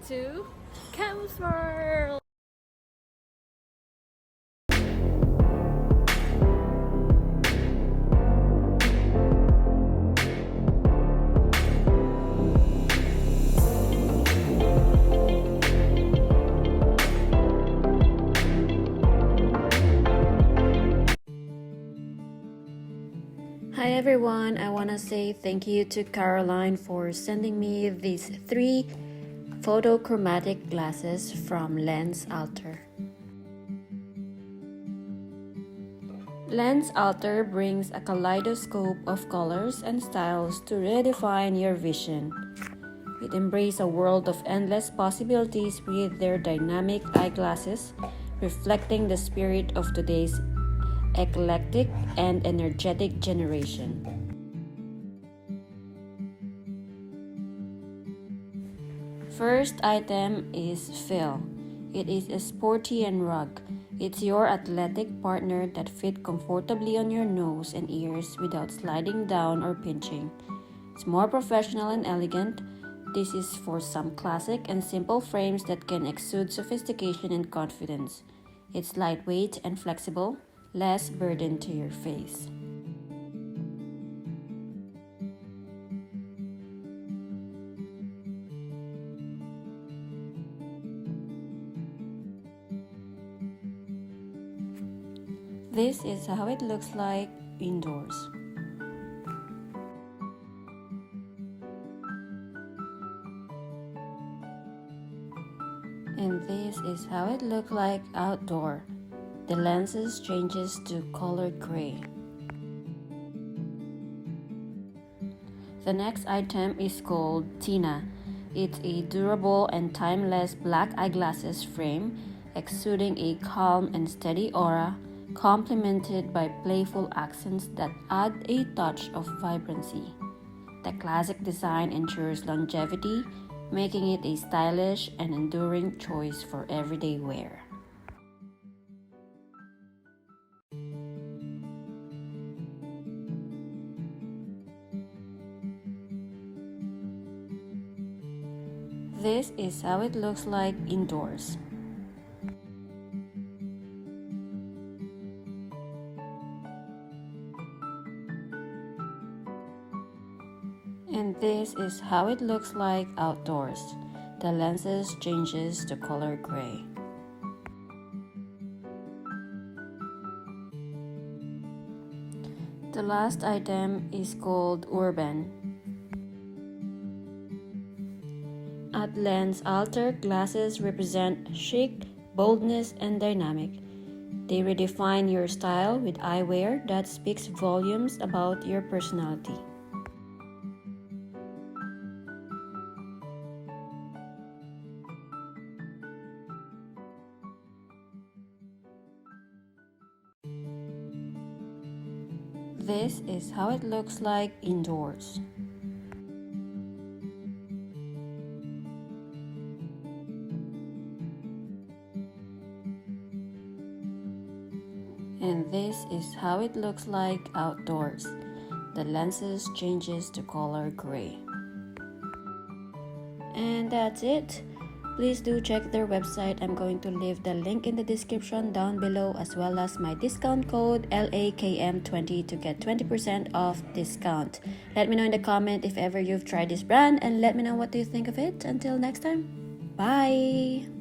to Cam's World! Hi everyone, I want to say thank you to Caroline for sending me these 3 photochromatic glasses from Lens Alter. Lens Alter brings a kaleidoscope of colors and styles to redefine your vision. It embraces a world of endless possibilities with their dynamic eyeglasses, reflecting the spirit of today's eclectic and energetic generation. First item is Fill. It is a sporty and rugged. It's your athletic partner that fit comfortably on your nose and ears without sliding down or pinching. It's more professional and elegant. This is for some classic and simple frames that can exude sophistication and confidence. It's lightweight and flexible, less burden to your face. This is how it looks like indoors. And this is how it looks like outdoor. The lenses changes to colored gray. The next item is called Tina. It's a durable and timeless black eyeglasses frame, exuding a calm and steady aura, complemented by playful accents that add a touch of vibrancy. The classic design ensures longevity, making it a stylish and enduring choice for everyday wear. This is how it looks like indoors. And this is how it looks like outdoors. The lenses changes to color gray. The last item is called Urben. At Lens Alter, glasses represent chic, boldness, and dynamic. They redefine your style with eyewear that speaks volumes about your personality. This is how it looks like indoors. And this is how it looks like outdoors. The lenses changes to color gray. And that's it. Please do check their website. I'm going to leave the link in the description down below, as well as my discount code LAKM20 to get 20% off discount. Let me know in the comment if ever you've tried this brand, and let me know what do you think of it. Until next time, bye!